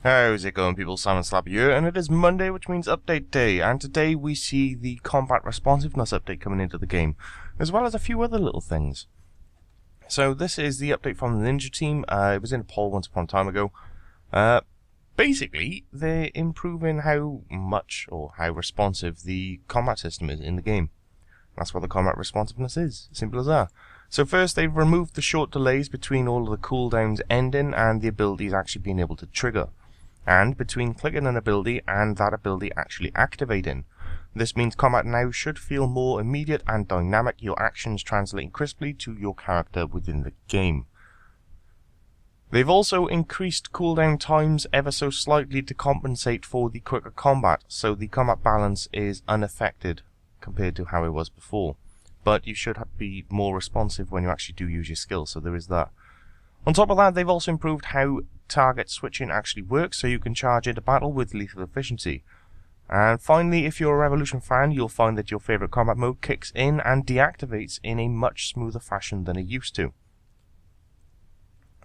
How's it going, people? Simon Slappy here, and it is Monday, which means update day, and today we see the combat responsiveness update coming into the game, as well as a few other little things. So this is the update from the Ninja team. It was in a poll once upon a time ago. Basically, they're improving how much or how responsive the combat system is in the game. That's what the combat responsiveness is, simple as that. So first, they've removed the short delays between all of the cooldowns ending and the abilities actually being able to trigger, and between clicking an ability and that ability actually activating. This means combat now should feel more immediate and dynamic, your actions translating crisply to your character within the game. They've also increased cooldown times ever so slightly to compensate for the quicker combat, so the combat balance is unaffected compared to how it was before. But you should be more responsive when you actually do use your skills, so there is that. On top of that, they've also improved how target switching actually works, so you can charge into battle with lethal efficiency. And finally, if you're a Revolution fan, you'll find that your favourite combat mode kicks in and deactivates in a much smoother fashion than it used to.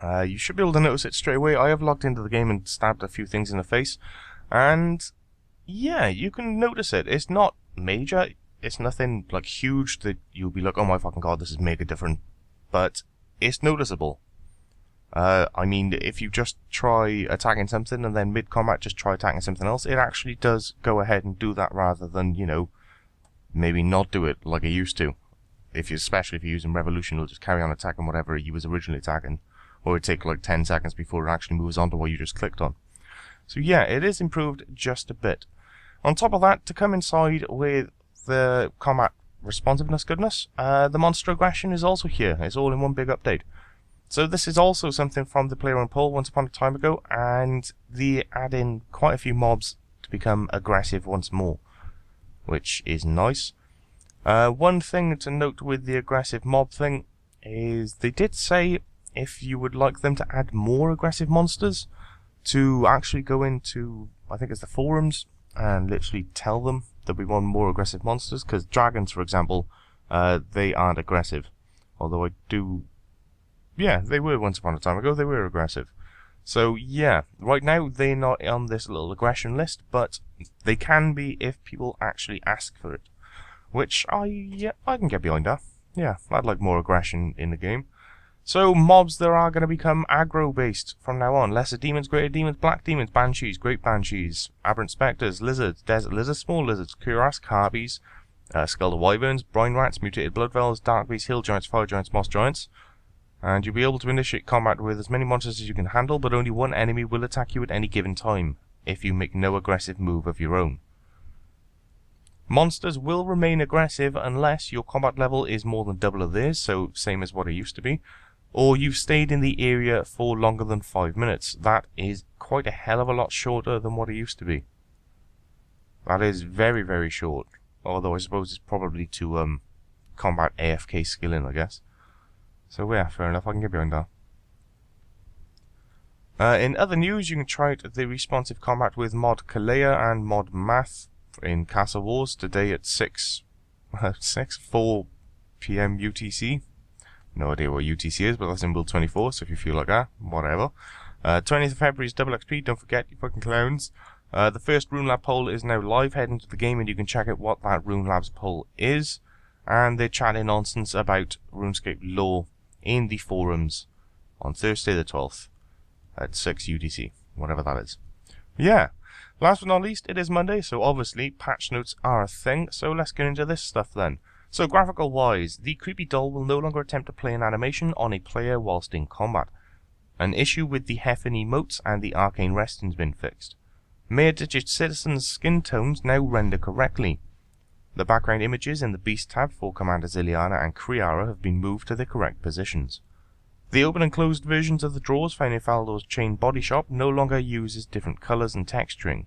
You should be able to notice it straight away. I have logged into the game and stabbed a few things in the face, and yeah, you can notice it. It's not major, it's nothing like huge that you'll be like, oh my fucking god, this is mega different, but it's noticeable. I mean, if you just try attacking something and then mid-combat just try attacking something else, it actually does go ahead and do that rather than, you know, maybe not do it like it used to. Especially if you're using Revolution, it'll just carry on attacking whatever you was originally attacking, or it'd take like 10 seconds before it actually moves on to what you just clicked on. So yeah, it is improved just a bit. On top of that, to come inside with the combat responsiveness goodness, the monster aggression is also here. It's all in one big update. So this is also something from the player on poll once upon a time ago, and they add in quite a few mobs to become aggressive once more, which is nice. One thing to note with the aggressive mob thing is they did say if you would like them to add more aggressive monsters, to actually go into, I think it's the forums, and literally tell them that we want more aggressive monsters, because dragons, for example, they aren't aggressive. Although I do... Yeah, they were once upon a time ago, they were aggressive. So yeah, right now they're not on this little aggression list, but they can be if people actually ask for it. Which I can get behind that. Yeah, I'd like more aggression in the game. So mobs there are going to become aggro based from now on. Lesser demons, greater demons, black demons, banshees, great banshees, aberrant spectres, lizards, desert lizards, small lizards, cuirass, carbies, scalded wyverns, brine rats, mutated blood vells, dark beasts, hill giants, fire giants, moss giants. And you'll be able to initiate combat with as many monsters as you can handle, but only one enemy will attack you at any given time, if you make no aggressive move of your own. Monsters will remain aggressive unless your combat level is more than double of theirs, so same as what it used to be, or you've stayed in the area for longer than 5 minutes. That is quite a hell of a lot shorter than what it used to be. That is very, very short, although I suppose it's probably to combat AFK skilling, I guess. So yeah, fair enough, I can get behind that. In other news, you can try out the responsive combat with mod Kalea and mod Math in Castle Wars today at 4 PM UTC. No idea what UTC is, but that's in Build 24, so if you feel like that, whatever. 20th of February is double XP, don't forget, you fucking clowns. The first Rune Lab poll is now live, head into the game and you can check out what that Rune Labs poll is. And they're chatting nonsense about RuneScape lore in the forums on Thursday the 12th at 6 UTC, whatever that is. Yeah, last but not least, it is Monday, so obviously patch notes are a thing, so let's get into this stuff then. So graphical wise, the creepy doll will no longer attempt to play an animation on a player whilst in combat. An issue with the Heffen emotes and the arcane resting has been fixed. Mere digit citizens' skin tones now render correctly. The background images in the Beast tab for Commanders Ileana and Kriara have been moved to their correct positions. The open and closed versions of the drawers found in Faldor's chain body shop no longer uses different colours and texturing.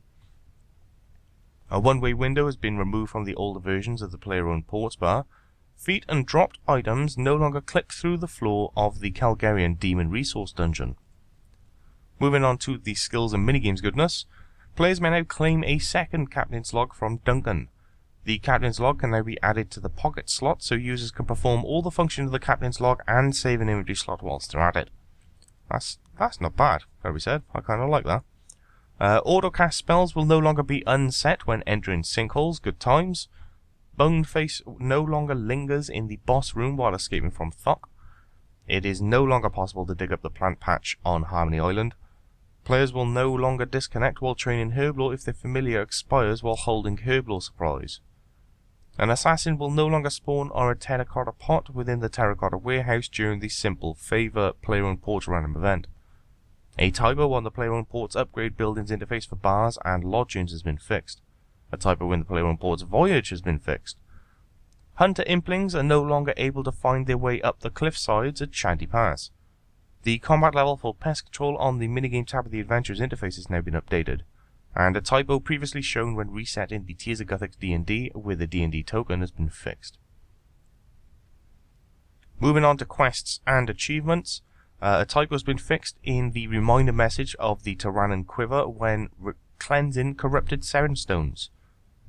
A one-way window has been removed from the older versions of the player-owned ports bar. Feet and dropped items no longer clip through the floor of the Calgarian Demon Resource Dungeon. Moving on to the skills and minigames goodness, players may now claim a second Captain's Log from Duncan. The Captain's Log can now be added to the pocket slot, so users can perform all the functions of the Captain's Log and save an inventory slot whilst they're at it. That's not bad, gotta be said. I kinda like that. Autocast spells will no longer be unset when entering sinkholes, good times. Boneface no longer lingers in the boss room while escaping from Thok. It is no longer possible to dig up the plant patch on Harmony Island. Players will no longer disconnect while training Herblore if their familiar expires while holding Herblore supplies. An assassin will no longer spawn on a terracotta pot within the terracotta warehouse during the Simple Favor player-owned ports random event. A typo on the player-owned ports upgrade buildings interface for bars and lodgings has been fixed. A typo in the player-owned ports voyage has been fixed. Hunter implings are no longer able to find their way up the cliff sides at Shanty Pass. The combat level for pest control on the minigame tab of the Adventures interface has now been updated, and a typo previously shown when resetting the Tears of Guthix D&D with a D&D token has been fixed. Moving on to quests and achievements, a typo has been fixed in the reminder message of the Tyrannan Quiver when cleansing corrupted Seren Stones.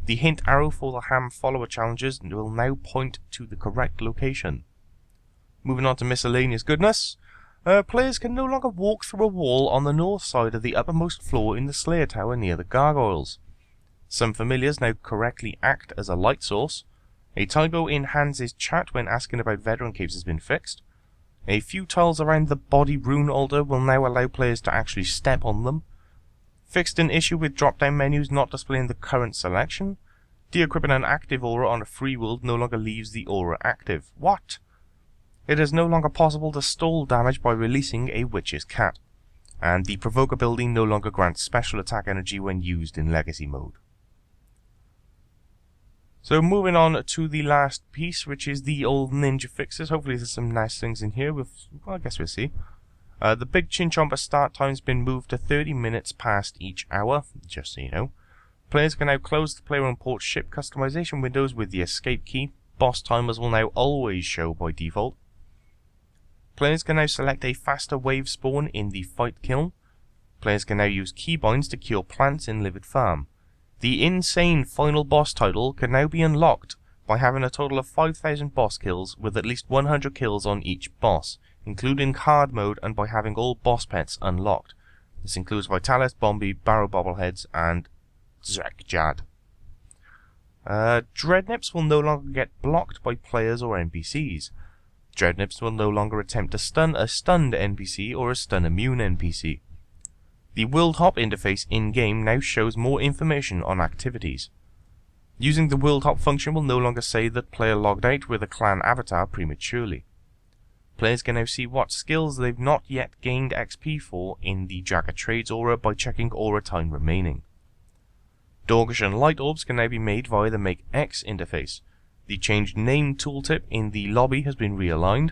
The hint arrow for the Ham Follower challenges will now point to the correct location. Moving on to miscellaneous goodness. Players can no longer walk through a wall on the north side of the uppermost floor in the Slayer Tower near the gargoyles. Some familiars now correctly act as a light source. A typo in Hans' chat when asking about veteran caves has been fixed. A few tiles around the body rune altar will now allow players to actually step on them. Fixed an issue with drop-down menus not displaying the current selection. De-equipping an active aura on a free world no longer leaves the aura active. What? It is no longer possible to stall damage by releasing a Witch's Cat, and the Provoke ability no longer grants special attack energy when used in Legacy mode. So moving on to the last piece, which is the old ninja fixes. Hopefully there's some nice things in here. Well, I guess we'll see. The Big Chinchomper start time has been moved to 30 minutes past each hour, just so you know. Players can now close the player-owned port ship customization windows with the escape key. Boss timers will now always show by default. Players can now select a faster wave spawn in the fight kiln. Players can now use keybinds to cure plants in Livid Farm. The insane final boss title can now be unlocked by having a total of 5,000 boss kills with at least 100 kills on each boss, including hard mode, and by having all boss pets unlocked. This includes Vitalis, Bombi, Barrow Bobbleheads, and Zekjad. Dreadnips will no longer get blocked by players or NPCs. Dreadnips will no longer attempt to stun a stunned NPC or a stun immune NPC. The World Hop interface in-game now shows more information on activities. Using the World Hop function will no longer say that player logged out with a clan avatar prematurely. Players can now see what skills they've not yet gained XP for in the Jagged Trades aura by checking aura time remaining. Dorgish and Light Orbs can now be made via the Make X interface. The changed name tooltip in the lobby has been realigned.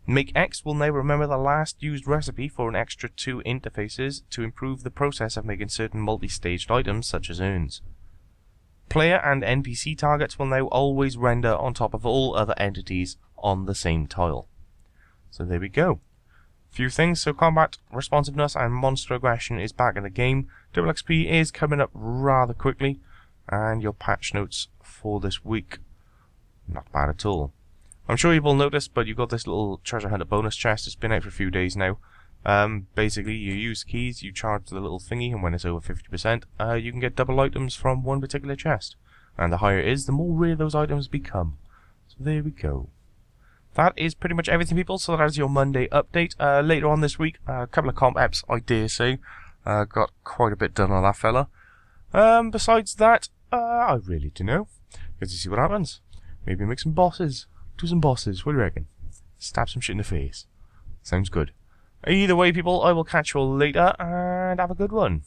Make X will now remember the last used recipe for an extra 2 interfaces to improve the process of making certain multi-staged items such as urns. Player and NPC targets will now always render on top of all other entities on the same tile. So there we go. Few things, so combat, responsiveness and monster aggression is back in the game. Double XP is coming up rather quickly, and your patch notes for this week. Not bad at all. I'm sure you've all noticed, but you've got this little treasure hunter bonus chest. It's been out for a few days now. Basically, you use keys, you charge the little thingy, and when it's over 50%, you can get double items from one particular chest. And the higher it is, the more rare those items become. So there we go. That is pretty much everything, people. So that is your Monday update. Later on this week, a couple of comp apps, I dare say. Got quite a bit done on that fella. Besides that, I really don't know. Let's see what happens. Maybe make some bosses. Do some bosses. What do you reckon? Stab some shit in the face. Sounds good. Either way, people, I will catch you all later, and have a good one.